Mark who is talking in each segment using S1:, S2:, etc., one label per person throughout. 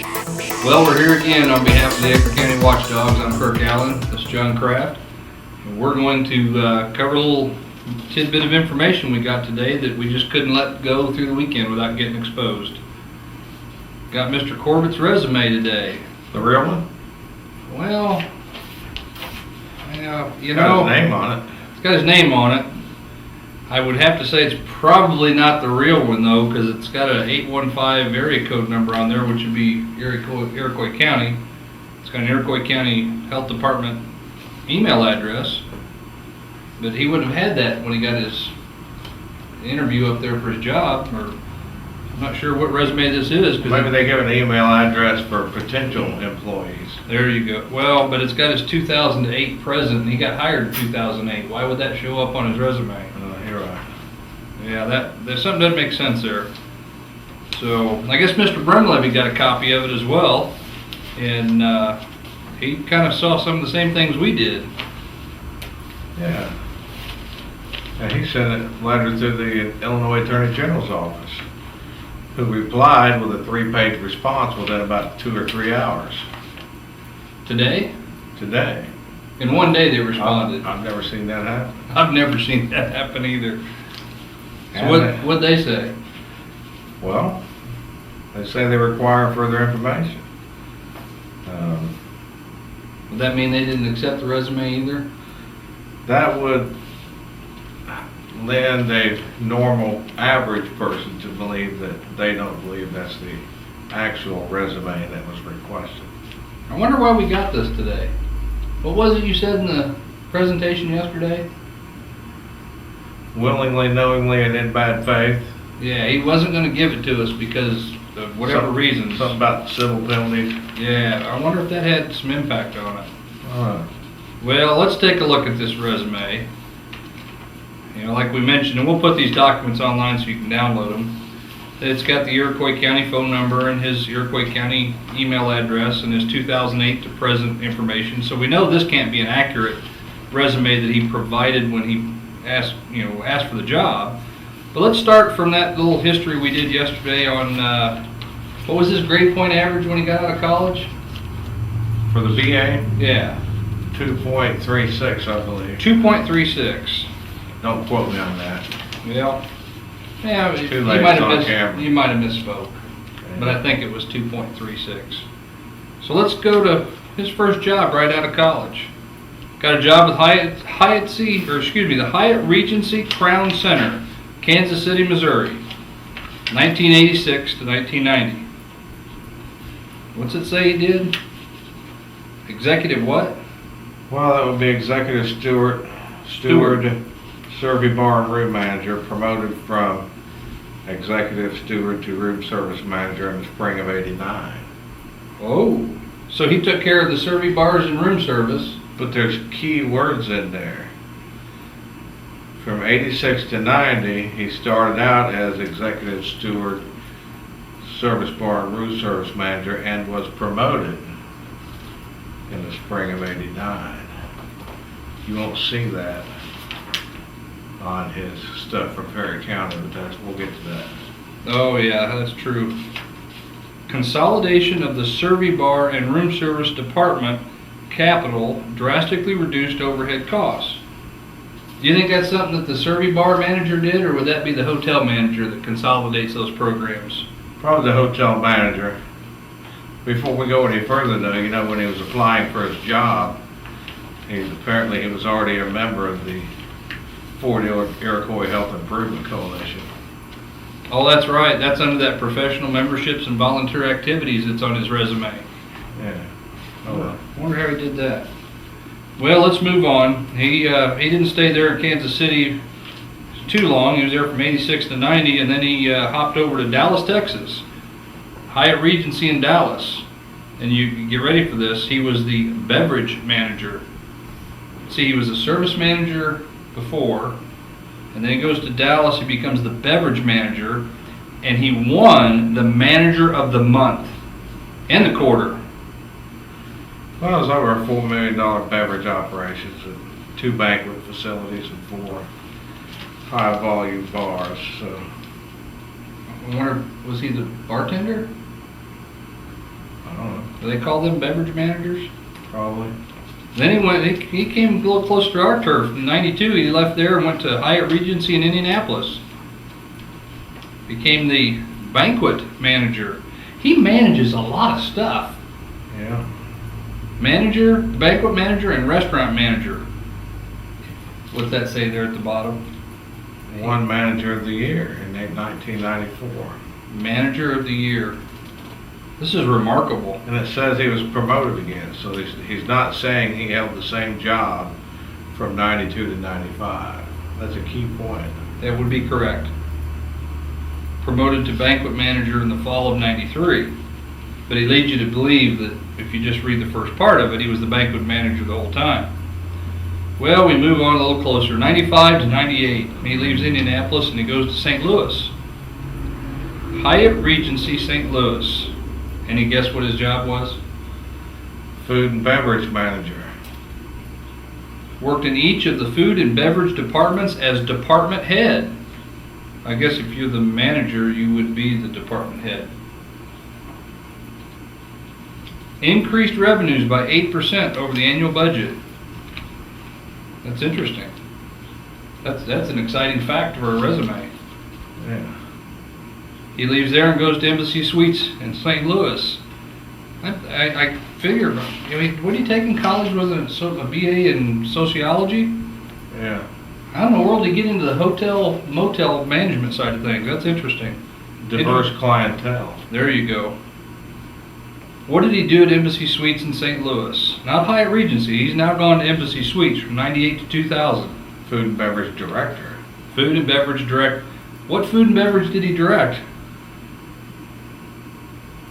S1: Well, we're here again on behalf of the Edgar County Watchdogs. I'm Kirk Allen. This is John Kraft. And we're going to cover a little tidbit of information we got today that we just couldn't let go through the weekend without getting exposed. Got Mr. Corbett's resume today.
S2: The real one?
S1: Well, you
S2: Got
S1: know,
S2: his name on it.
S1: it's got his name on it. I would have to say it's probably not the real one though, because it's got an 815 area code number on there, which would be Iroquois County. It's got an Iroquois County Health Department email address, but he wouldn't have had that when he got his interview up there for his job. Or I'm not sure what resume this is.
S2: Maybe they give an email address for potential employees.
S1: There you go. Well, but it's got his 2008 present, and he got hired in 2008. Why would that show up on his resume?
S2: You're right.
S1: Yeah, there's something doesn't make sense there. So I guess Mr. Brumlevy got a copy of it as well, and he kind of saw some of the same things we did.
S2: Yeah. And he sent a letter to the Illinois Attorney General's office, who replied with a 3-page response within about 2 or 3 hours.
S1: Today?
S2: Today.
S1: In one day they responded.
S2: I've never seen that happen.
S1: I've never seen that happen either. So what'd they say?
S2: Well, they say they require further information.
S1: Would that mean they didn't accept the resume either?
S2: That would lend a normal average person to believe that they don't believe that's the actual resume that was requested.
S1: I wonder why we got this today. What was it you said in the presentation yesterday?
S2: Willingly, knowingly, and in bad faith.
S1: Yeah, he wasn't going to give it to us because of whatever reasons.
S2: Something about civil penalties.
S1: Yeah, I wonder if that had some impact on it. Well, let's take a look at this resume. You know, like we mentioned, and we'll put these documents online so you can download them. It's got the Iroquois County phone number and his Iroquois County email address and his 2008 to present information. So we know this can't be an accurate resume that he provided when he asked for the job. But let's start from that little history we did yesterday on what was his grade point average when he got out of college?
S2: For the BA?
S1: Yeah.
S2: 2.36, I believe.
S1: 2.36.
S2: Don't quote me on that.
S1: Well, yeah,
S2: Too
S1: you
S2: late,
S1: might
S2: it's on
S1: have
S2: camera.
S1: you might have misspoke, but I think it was 2.36. So let's go to his first job right out of college. Got a job with the Hyatt Regency Crown Center, Kansas City, Missouri, 1986 to 1990. What's it say he did? Executive what?
S2: Well, that would be executive steward, survey bar and room manager, promoted from executive steward to room service manager in the spring of '89.
S1: Oh, so he took care of the survey bars and room service.
S2: But there's key words in there. From '86 to '90, he started out as executive steward, service bar and room service manager, and was promoted in the spring of '89. You won't see that on his stuff from Perry County, but we'll get to that.
S1: Oh yeah, that's true. Consolidation of the survey bar and room service department capital drastically reduced overhead costs. Do you think that's something that the survey bar manager did, or would that be the hotel manager that consolidates those programs?
S2: Probably the hotel manager. Before we go any further though, you know, when he was applying for his job, he was already a member of the Ford-Iroquois Health Improvement Coalition.
S1: Oh, that's right. That's under that professional memberships and volunteer activities that's on his resume.
S2: Yeah.
S1: Oh, I wonder how he did that. Well, let's move on. He didn't stay there in Kansas City too long. He was there from '86 to '90, and then he hopped over to Dallas, Texas, Hyatt Regency in Dallas. And you get ready for this. He was the beverage manager. See, he was a service manager before, and then he goes to Dallas. He becomes the beverage manager, and he won the manager of the month and the quarter.
S2: Well, it was over a $4 million beverage operations at 2 banquet facilities and 4 high-volume bars. So,
S1: I wonder, was he the bartender? Do they call them beverage managers?
S2: Probably.
S1: Then he came a little closer to our turf. In '92, he left there and went to Hyatt Regency in Indianapolis. Became the banquet manager. He manages a lot of stuff.
S2: Yeah.
S1: Manager, banquet manager, and restaurant manager. What's that say there at the bottom?
S2: Won Manager of the Year in 1994.
S1: Manager of the Year. This is remarkable.
S2: And it says he was promoted again, so he's not saying he held the same job from 92 to 95. That's a key point.
S1: That would be correct. Promoted to banquet manager in the fall of '93. But he leads you to believe that if you just read the first part of it, he was the banquet manager the whole time. Well, we move on a little closer. 95 to 98. He leaves Indianapolis and he goes to St. Louis. Hyatt Regency, St. Louis. Any guess what his job was?
S2: Food and beverage manager.
S1: Worked in each of the food and beverage departments as department head. I guess if you're the manager, you would be the department head. Increased revenues by 8% over the annual budget. That's interesting. That's an exciting fact for a resume.
S2: Yeah.
S1: He leaves there and goes to Embassy Suites in St. Louis. I figure, I mean, what did he take in college? Was it a BA in sociology?
S2: Yeah.
S1: How in the world did he get into the motel management side of things? That's interesting.
S2: Diverse clientele.
S1: There you go. What did he do at Embassy Suites in St. Louis? Not Hyatt Regency. He's now gone to Embassy Suites from '98 to 2000.
S2: Food and beverage director.
S1: Food and beverage direct. What food and beverage did he direct?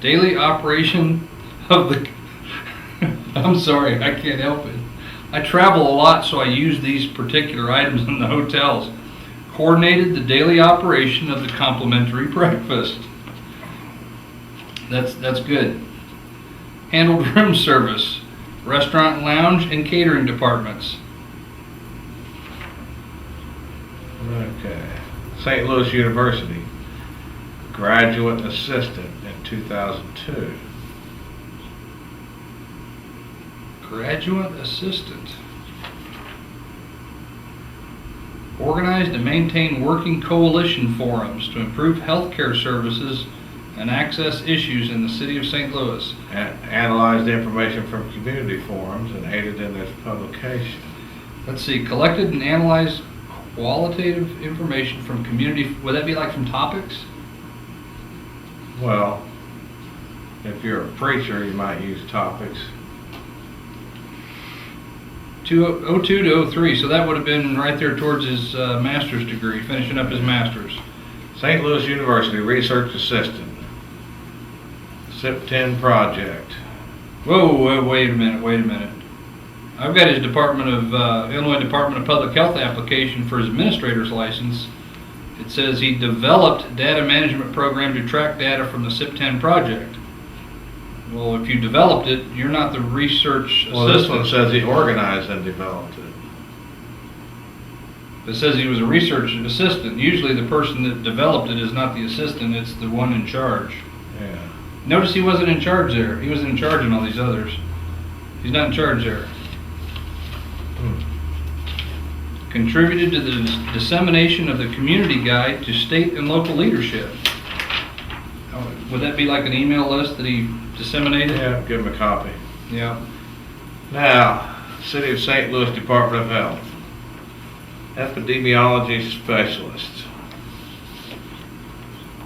S1: Daily operation of the... I'm sorry, I can't help it. I travel a lot, so I use these particular items in the hotels. Coordinated the daily operation of the complimentary breakfast. That's good. Handled room service, restaurant, lounge, and catering departments.
S2: Okay. St. Louis University. Graduate assistant in 2002.
S1: Graduate assistant. Organized and maintained working coalition forums to improve healthcare services and access issues in the city of St. Louis.
S2: Analyzed information from community forums and aided in its publication.
S1: Let's see, collected and analyzed qualitative information from community, would that be like from topics?
S2: Well, if you're a preacher, you might use topics.
S1: 02 to 03, so that would have been right there towards his master's degree, finishing up his master's.
S2: St. Louis University research assistant. SIP 10 project.
S1: Whoa, wait a minute. I've got his Illinois Department of Public Health application for his administrator's license. It says he developed data management program to track data from the SIP 10 project. Well, if you developed it, you're not the research assistant.
S2: Well, this one says he organized and developed it.
S1: It says he was a research assistant. Usually the person that developed it is not the assistant, it's the one in charge.
S2: Yeah.
S1: Notice he wasn't in charge there. He was in charge in all these others. He's not in charge there. Contributed to the dissemination of the community guide to state and local leadership. Would that be like an email list that he disseminated?
S2: Yeah, give him a copy.
S1: Yeah.
S2: Now, City of St. Louis Department of Health. Epidemiology specialist.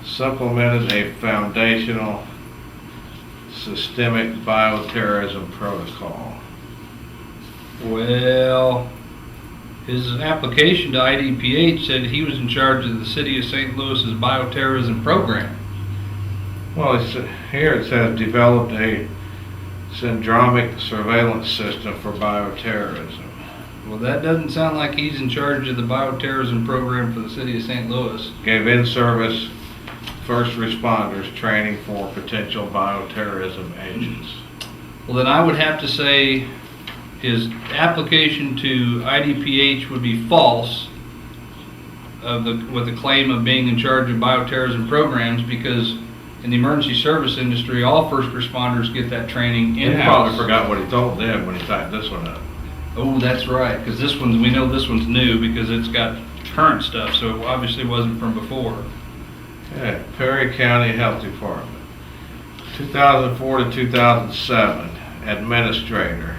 S2: Supplemented a foundational systemic bioterrorism protocol.
S1: Well, his application to IDPH said he was in charge of the City of St. Louis's bioterrorism program.
S2: Well, here it says developed a syndromic surveillance system for bioterrorism.
S1: Well, that doesn't sound like he's in charge of the bioterrorism program for the City of St. Louis.
S2: Gave in-service first responders training for potential bioterrorism agents.
S1: Well, then I would have to say his application to IDPH would be false with the claim of being in charge of bioterrorism programs, because in the emergency service industry, all first responders get that training
S2: He
S1: in-house.
S2: probably forgot what he told them when he typed this one up.
S1: Oh, that's right, because this one's, we know this one's new because it's got current stuff, so it obviously wasn't from before.
S2: Yeah, Perry County Health Department, 2004 to 2007, administrator.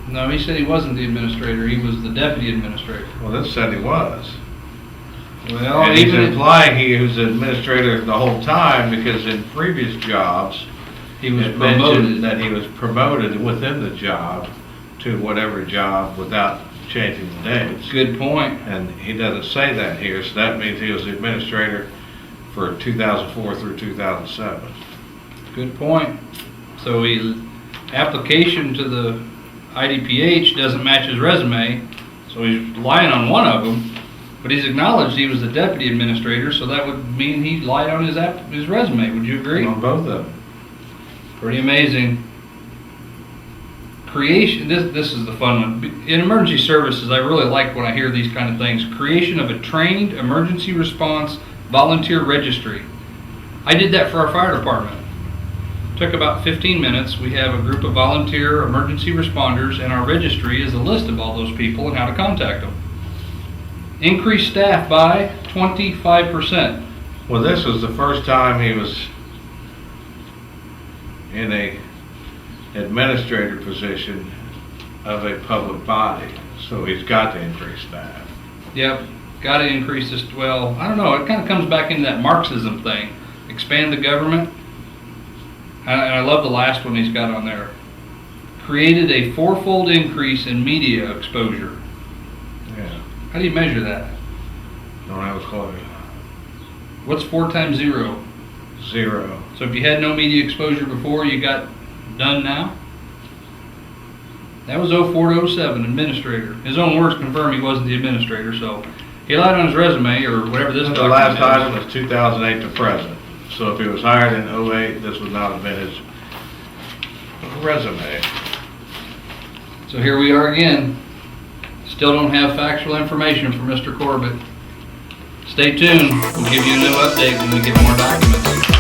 S1: No, he said he wasn't the administrator, he was the deputy administrator.
S2: Well, this said he was.
S1: Well,
S2: And he's
S1: even
S2: implying he was administrator the whole time because in previous jobs,
S1: he was
S2: it mentioned
S1: promoted.
S2: that he was promoted within the job to whatever job without changing the dates.
S1: Good point.
S2: And he doesn't say that here, so that means he was the administrator for 2004 through 2007.
S1: Good point. So he, application to the IDPH doesn't match his resume, so he's lying on one of them, but he's acknowledged he was the deputy administrator, so that would mean he lied on his resume. Would you agree?
S2: On both of them.
S1: Pretty amazing. Creation, this is the fun one. In emergency services, I really like when I hear these kind of things. Creation of a trained emergency response volunteer registry. I did that for our fire department. Took about 15 minutes. We have a group of volunteer emergency responders, and our registry is a list of all those people and how to contact them. Increased staff by 25%.
S2: Well, this was the first time he was in a administrator position of a public body, so he's got to increase staff.
S1: Yep, got to increase this. Well, I don't know. It kind of comes back into that Marxism thing. Expand the government. And I love the last one he's got on there. Created a fourfold increase in media exposure.
S2: Yeah,
S1: How do you measure that?
S2: don't have a clue.
S1: What's 4 times 0?
S2: 0.
S1: So if you had no media exposure before, you got done now? That was 04 to 07, administrator. His own words confirm he wasn't the administrator, so he lied on his resume or whatever this
S2: The
S1: document
S2: last
S1: is.
S2: item was 2008 to present. So if he was hired in 08, this would not have been his resume.
S1: So here we are again. Still don't have factual information from Mr. Corbett. Stay tuned. We'll give you a new update when we get more documents.